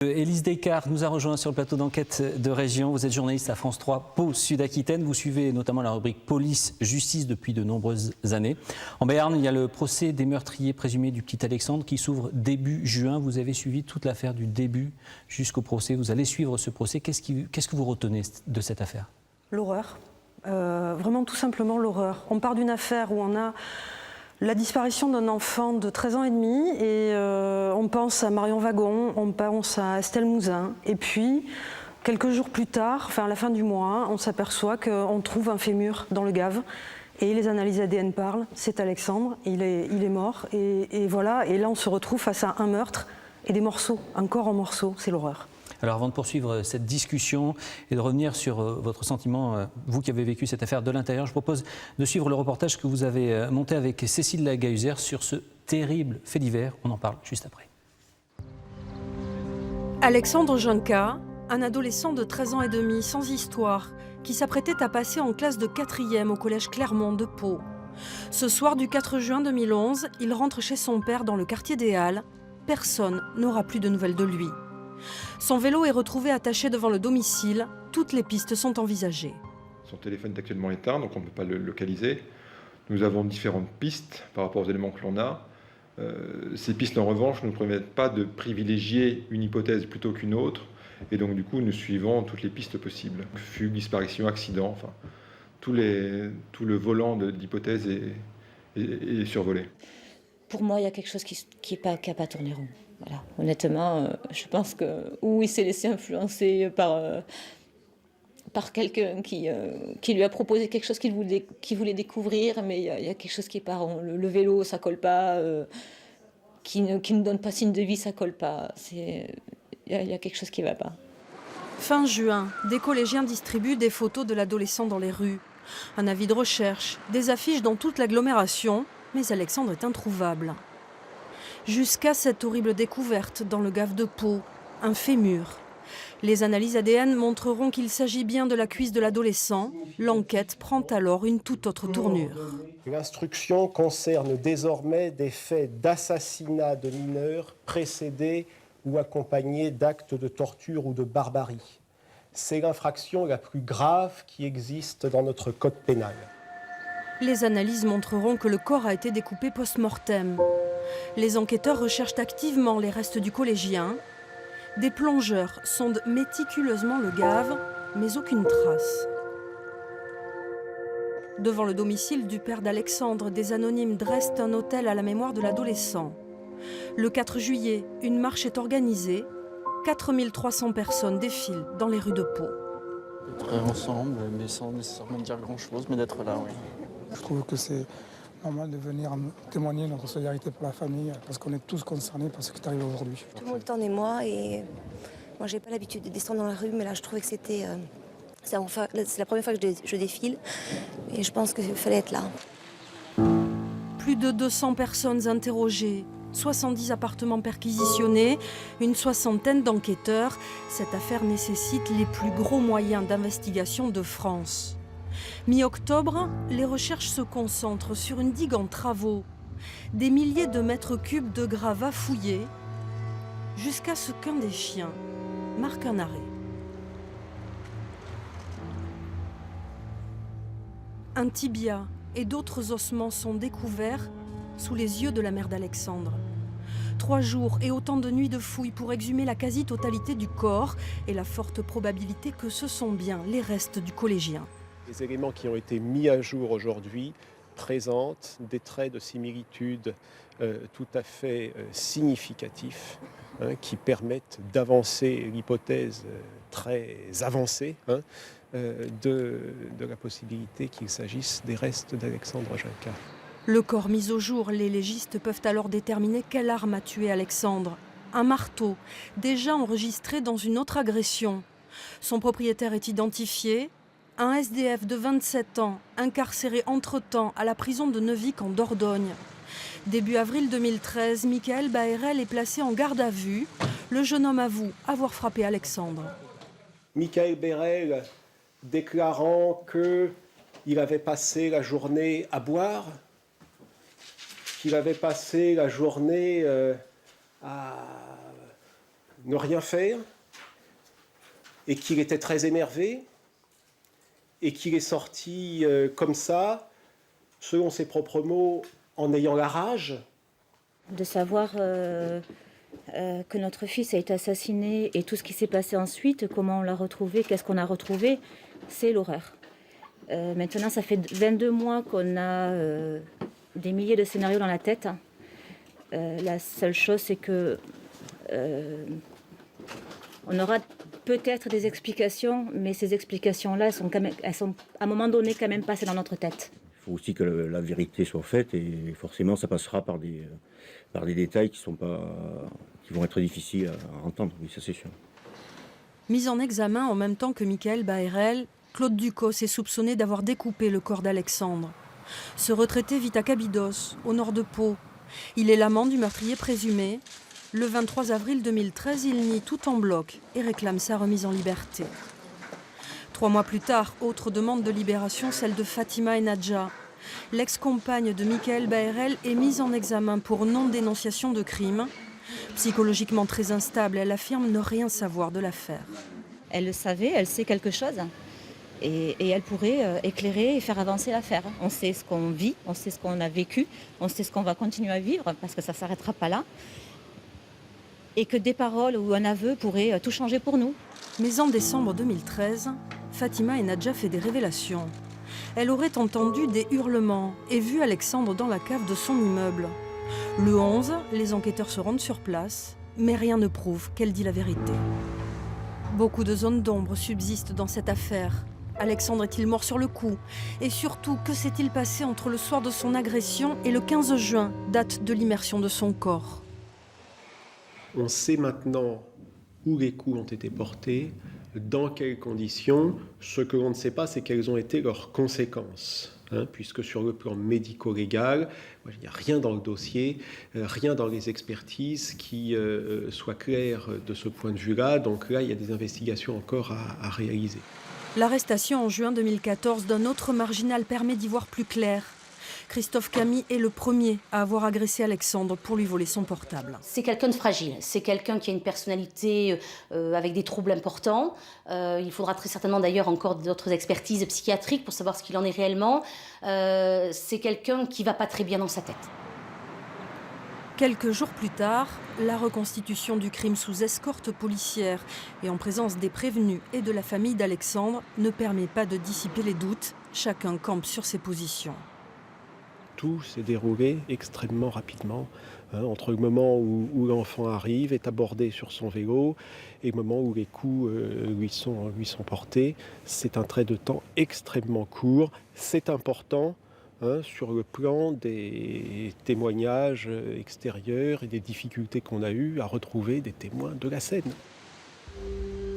Élise Descartes nous a rejoint sur le plateau d'enquête de Région. Vous êtes journaliste à France 3, Pau, Sud-Aquitaine. Vous suivez notamment la rubrique Police-Justice depuis de nombreuses années. En Béarn, il y a le procès des meurtriers présumés du petit Alexandre qui s'ouvre début juin. Vous avez suivi toute l'affaire du début jusqu'au procès. Vous allez suivre ce procès. Qu'est-ce que vous retenez de cette affaire ? L'horreur. Vraiment tout simplement l'horreur. On part d'une affaire où on a la disparition d'un enfant de 13 ans et demi et on pense à Marion Wagon, on pense à Estelle Mouzin. Et puis, quelques jours plus tard, enfin à la fin du mois, on s'aperçoit qu'on trouve un fémur dans le gave. Et les analyses ADN parlent, c'est Alexandre, il est mort. Et voilà, et là on se retrouve face à un meurtre et des morceaux, un corps en morceaux, c'est l'horreur. Alors avant de poursuivre cette discussion et de revenir sur votre sentiment, vous qui avez vécu cette affaire de l'intérieur, je propose de suivre le reportage que vous avez monté avec Cécile Lagahuzer sur ce terrible fait divers. On en parle juste après. Alexandre Junca, un adolescent de 13 ans et demi sans histoire, qui s'apprêtait à passer en classe de 4e au collège Clermont de Pau. Ce soir du 4 juin 2011, il rentre chez son père dans le quartier des Halles. Personne n'aura plus de nouvelles de lui. Son vélo est retrouvé attaché devant le domicile. Toutes les pistes sont envisagées. Son téléphone est actuellement éteint, donc on ne peut pas le localiser. Nous avons différentes pistes par rapport aux éléments que l'on a. Ces pistes, en revanche, ne nous permettent pas de privilégier une hypothèse plutôt qu'une autre. Et donc, du coup, nous suivons toutes les pistes possibles. Fugue, disparition, accident, enfin, tout le volant d'hypothèses est survolé. Pour moi, il y a quelque chose qui n'a pas tourné rond. Voilà. Honnêtement, je pense que il s'est laissé influencer par quelqu'un qui lui a proposé quelque chose qu'il voulait découvrir, mais il y a quelque chose qui est pas rond. Le vélo, ça colle pas. Qui ne donne pas signe de vie, ça colle pas. Il y a quelque chose qui va pas. Fin juin, des collégiens distribuent des photos de l'adolescent dans les rues. Un avis de recherche, des affiches dans toute l'agglomération, mais Alexandre est introuvable. Jusqu'à cette horrible découverte dans le gave de Pau, un fémur. Les analyses ADN montreront qu'il s'agit bien de la cuisse de l'adolescent. L'enquête prend alors une toute autre tournure. L'instruction concerne désormais des faits d'assassinat de mineurs précédés ou accompagnés d'actes de torture ou de barbarie. C'est l'infraction la plus grave qui existe dans notre code pénal. Les analyses montreront que le corps a été découpé post-mortem. Les enquêteurs recherchent activement les restes du collégien. Des plongeurs sondent méticuleusement le gave, mais aucune trace. Devant le domicile du père d'Alexandre, des anonymes dressent un autel à la mémoire de l'adolescent. Le 4 juillet, une marche est organisée. 4300 personnes défilent dans les rues de Pau. Être ensemble, mais sans nécessairement dire grand-chose, mais d'être là, oui. Je trouve que c'est normal de venir témoigner notre solidarité pour la famille, parce qu'on est tous concernés par ce qui est arrivé aujourd'hui. Tout le monde t'en émoi et moi j'ai pas l'habitude de descendre dans la rue, mais là je trouvais que c'est la première fois que je défile et je pense qu'il fallait être là. Plus de 200 personnes interrogées, 70 appartements perquisitionnés, une soixantaine d'enquêteurs. Cette affaire nécessite les plus gros moyens d'investigation de France. Mi-octobre, les recherches se concentrent sur une digue en travaux. Des milliers de mètres cubes de gravats fouillés, jusqu'à ce qu'un des chiens marque un arrêt. Un tibia et d'autres ossements sont découverts sous les yeux de la mère d'Alexandre. 3 jours et autant de nuits de fouilles pour exhumer la quasi-totalité du corps et la forte probabilité que ce sont bien les restes du collégien. Les éléments qui ont été mis à jour aujourd'hui présentent des traits de similitude tout à fait significatifs qui permettent d'avancer l'hypothèse très avancée de la possibilité qu'il s'agisse des restes d'Alexandre Junca. Le corps mis au jour, les légistes peuvent alors déterminer quelle arme a tué Alexandre. Un marteau, déjà enregistré dans une autre agression. Son propriétaire est identifié. Un SDF de 27 ans, incarcéré entre-temps à la prison de Neuvic en Dordogne. Début avril 2013, Michael Baérel est placé en garde à vue. Le jeune homme avoue avoir frappé Alexandre. Michael Baérel déclarant qu'il avait passé la journée à boire, qu'il avait passé la journée à ne rien faire et qu'il était très énervé et qu'il est sorti comme ça, selon ses propres mots, en ayant la rage. De savoir que notre fils a été assassiné et tout ce qui s'est passé ensuite, comment on l'a retrouvé, qu'est-ce qu'on a retrouvé, c'est l'horreur. Maintenant, ça fait 22 mois qu'on a des milliers de scénarios dans la tête. La seule chose, c'est que on aura peut-être des explications, mais ces explications-là, elles sont à un moment donné quand même passées dans notre tête. Il faut aussi que la vérité soit faite et forcément ça passera par des détails qui vont être difficiles à entendre, oui, ça c'est sûr. Mis en examen en même temps que Michael Baërel, Claude Ducos est soupçonné d'avoir découpé le corps d'Alexandre. Ce retraité vit à Cabidos, au nord de Pau. Il est l'amant du meurtrier présumé. Le 23 avril 2013, il nie tout en bloc et réclame sa remise en liberté. 3 mois plus tard, autre demande de libération, celle de Fatima Enadja. L'ex-compagne de Michael Baërel est mise en examen pour non-dénonciation de crime. Psychologiquement très instable, elle affirme ne rien savoir de l'affaire. Elle le savait, elle sait quelque chose et elle pourrait éclairer et faire avancer l'affaire. On sait ce qu'on vit, on sait ce qu'on a vécu, on sait ce qu'on va continuer à vivre parce que ça ne s'arrêtera pas là. Et que des paroles ou un aveu pourraient tout changer pour nous. Mais en décembre 2013, Fatima Enadja fait des révélations. Elle aurait entendu des hurlements et vu Alexandre dans la cave de son immeuble. Le 11, les enquêteurs se rendent sur place, mais rien ne prouve qu'elle dit la vérité. Beaucoup de zones d'ombre subsistent dans cette affaire. Alexandre est-il mort sur le coup? Et surtout, que s'est-il passé entre le soir de son agression et le 15 juin, date de l'immersion de son corps? On sait maintenant où les coups ont été portés, dans quelles conditions. Ce que l'on ne sait pas, c'est quelles ont été leurs conséquences. Puisque sur le plan médico-légal, il n'y a rien dans le dossier, rien dans les expertises qui soit clair de ce point de vue-là. Donc là, il y a des investigations encore à réaliser. L'arrestation en juin 2014 d'un autre marginal permet d'y voir plus clair. Christophe Camille est le premier à avoir agressé Alexandre pour lui voler son portable. C'est quelqu'un de fragile, c'est quelqu'un qui a une personnalité avec des troubles importants. Il faudra très certainement d'ailleurs encore d'autres expertises psychiatriques pour savoir ce qu'il en est réellement. C'est quelqu'un qui ne va pas très bien dans sa tête. Quelques jours plus tard, la reconstitution du crime sous escorte policière et en présence des prévenus et de la famille d'Alexandre ne permet pas de dissiper les doutes. Chacun campe sur ses positions. Tout s'est déroulé extrêmement rapidement, entre le moment où l'enfant arrive, est abordé sur son vélo, et le moment où les coups lui sont portés. C'est un trait de temps extrêmement court. C'est important sur le plan des témoignages extérieurs et des difficultés qu'on a eues à retrouver des témoins de la scène.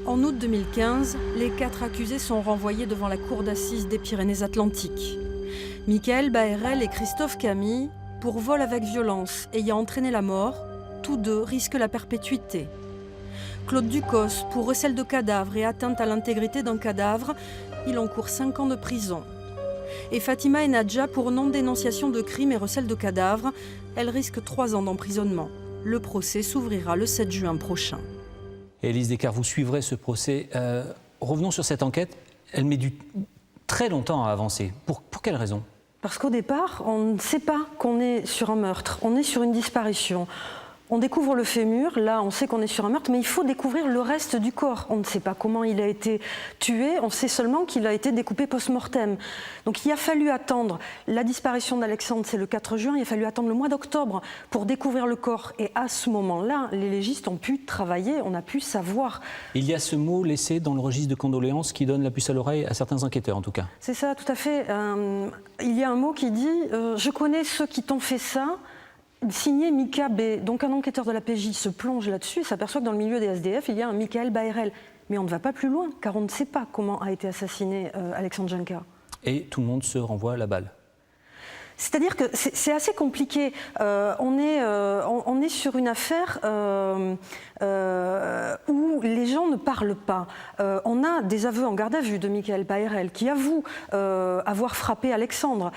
En août 2015, les 4 accusés sont renvoyés devant la cour d'assises des Pyrénées-Atlantiques. Michael Baërel et Christophe Camille, pour vol avec violence ayant entraîné la mort, tous deux risquent la perpétuité. Claude Ducos, pour recel de cadavre et atteinte à l'intégrité d'un cadavre, il encourt 5 ans de prison. Et Fatima Enadja, pour non-dénonciation de crime et recel de cadavre, elle risque 3 ans d'emprisonnement. Le procès s'ouvrira le 7 juin prochain. Élise Descartes, vous suivrez ce procès. Revenons sur cette enquête. Elle met très longtemps à avancer. Pour quelle raison ? Parce qu'au départ, on ne sait pas qu'on est sur un meurtre, on est sur une disparition. On découvre le fémur, là on sait qu'on est sur un meurtre, mais il faut découvrir le reste du corps. On ne sait pas comment il a été tué, on sait seulement qu'il a été découpé post-mortem. Donc il a fallu attendre la disparition d'Alexandre, c'est le 4 juin, il a fallu attendre le mois d'octobre pour découvrir le corps. Et à ce moment-là, les légistes ont pu travailler, on a pu savoir. Il y a ce mot laissé dans le registre de condoléances qui donne la puce à l'oreille à certains enquêteurs en tout cas. C'est ça, tout à fait. Il y a un mot qui dit « Je connais ceux qui t'ont fait ça ». Signé Mika B. Donc un enquêteur de la PJ se plonge là-dessus et s'aperçoit que dans le milieu des SDF, il y a un Michael Baërel. Mais on ne va pas plus loin, car on ne sait pas comment a été assassiné Alexandre Janka. Et tout le monde se renvoie la balle. C'est-à-dire que c'est assez compliqué. On est sur une affaire où les gens gens ne parlent pas. On a des aveux en garde à vue de Michael Baërel qui avoue avoir frappé Alexandre.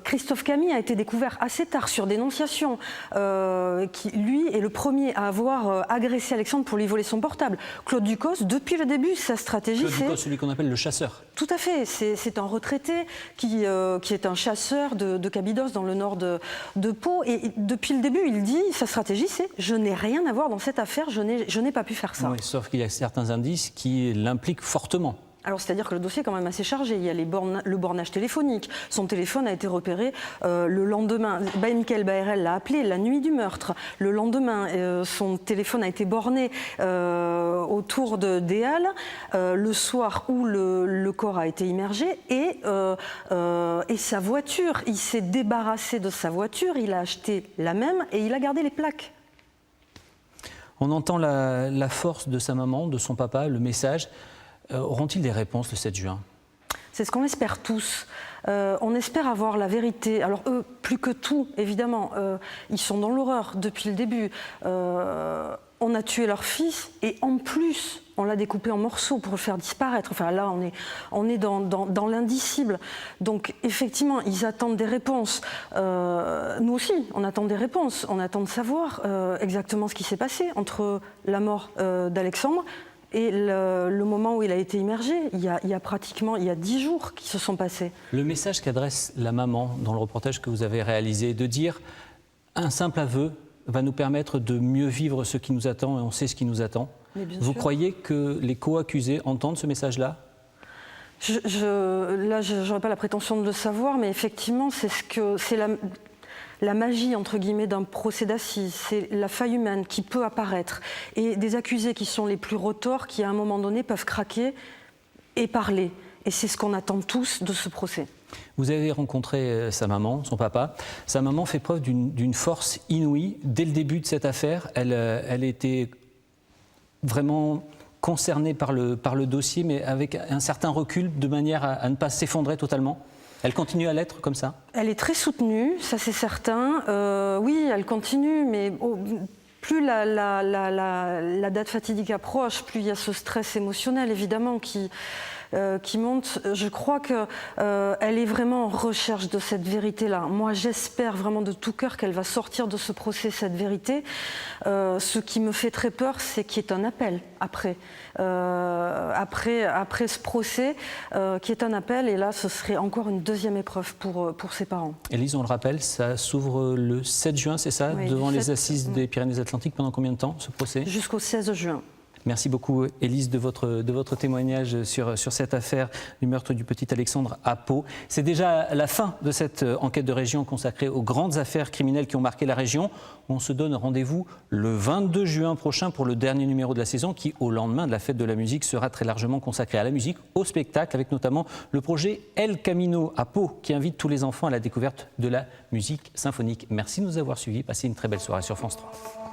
Christophe Camille a été découvert assez tard sur dénonciation, qui lui est le premier à avoir agressé Alexandre pour lui voler son portable. Claude Ducos, depuis le début, sa stratégie, Claude Ducos, celui qu'on appelle le chasseur. Tout à fait, c'est un retraité qui est un chasseur de Cabidos dans le nord de Pau. Et depuis le début, il dit, sa stratégie, c'est « je n'ai rien à voir dans cette affaire, je n'ai pas pu faire ça ». Oui, sauf qu'il y a certains indices qui l'impliquent fortement. Alors, c'est-à-dire que le dossier est quand même assez chargé. Il y a le bornage téléphonique. Son téléphone a été repéré le lendemain. Michael Baërel l'a appelé la nuit du meurtre. Le lendemain, son téléphone a été borné autour des Halles, le soir où le corps a été immergé. Et sa voiture, il s'est débarrassé de sa voiture, il a acheté la même et il a gardé les plaques. On entend la force de sa maman, de son papa, le message. Auront-ils des réponses le 7 juin ? C'est ce qu'on espère tous. On espère avoir la vérité. Alors eux, plus que tout, évidemment, ils sont dans l'horreur depuis le début. On a tué leur fils et en plus, on l'a découpé en morceaux pour le faire disparaître. Enfin là, on est dans l'indicible. Donc effectivement, ils attendent des réponses. Nous aussi, on attend des réponses. On attend de savoir exactement ce qui s'est passé entre la mort d'Alexandre et le moment où il a été immergé. Il y a pratiquement 10 jours qui se sont passés. Le message qu'adresse la maman dans le reportage que vous avez réalisé, de dire un simple aveu va nous permettre de mieux vivre ce qui nous attend et on sait ce qui nous attend. Vous croyez que les co-accusés entendent ce message-là ? Là, je n'aurais pas la prétention de le savoir, mais effectivement, c'est la magie, entre guillemets, d'un procès d'assises. C'est la faille humaine qui peut apparaître. Et des accusés qui sont les plus retors, qui à un moment donné peuvent craquer et parler. Et c'est ce qu'on attend tous de ce procès. Vous avez rencontré sa maman, son papa. Sa maman fait preuve d'une force inouïe. Dès le début de cette affaire, elle était vraiment concernée par le dossier, mais avec un certain recul, de manière à ne pas s'effondrer totalement. Elle continue à l'être comme ça ? Elle est très soutenue, ça c'est certain. Oui, elle continue, mais plus la date fatidique approche, plus il y a ce stress émotionnel, évidemment, qui monte. Je crois qu'elle est vraiment en recherche de cette vérité-là. Moi, j'espère vraiment de tout cœur qu'elle va sortir de ce procès cette vérité. Ce qui me fait très peur, c'est qu'il y ait un appel après ce procès, qui est un appel. Et là, ce serait encore une deuxième épreuve pour ses parents. Élise, on le rappelle, ça s'ouvre le 7 juin, c'est ça, oui, devant les assises des Pyrénées-Atlantiques. Pendant combien de temps, ce procès ? Jusqu'au 16 juin. Merci beaucoup, Élise, de votre témoignage sur cette affaire du meurtre du petit Alexandre à Pau. C'est déjà la fin de cette enquête de région consacrée aux grandes affaires criminelles qui ont marqué la région. On se donne rendez-vous le 22 juin prochain pour le dernier numéro de la saison qui, au lendemain de la fête de la musique, sera très largement consacré à la musique, au spectacle, avec notamment le projet El Camino à Pau qui invite tous les enfants à la découverte de la musique symphonique. Merci de nous avoir suivis. Passez une très belle soirée sur France 3.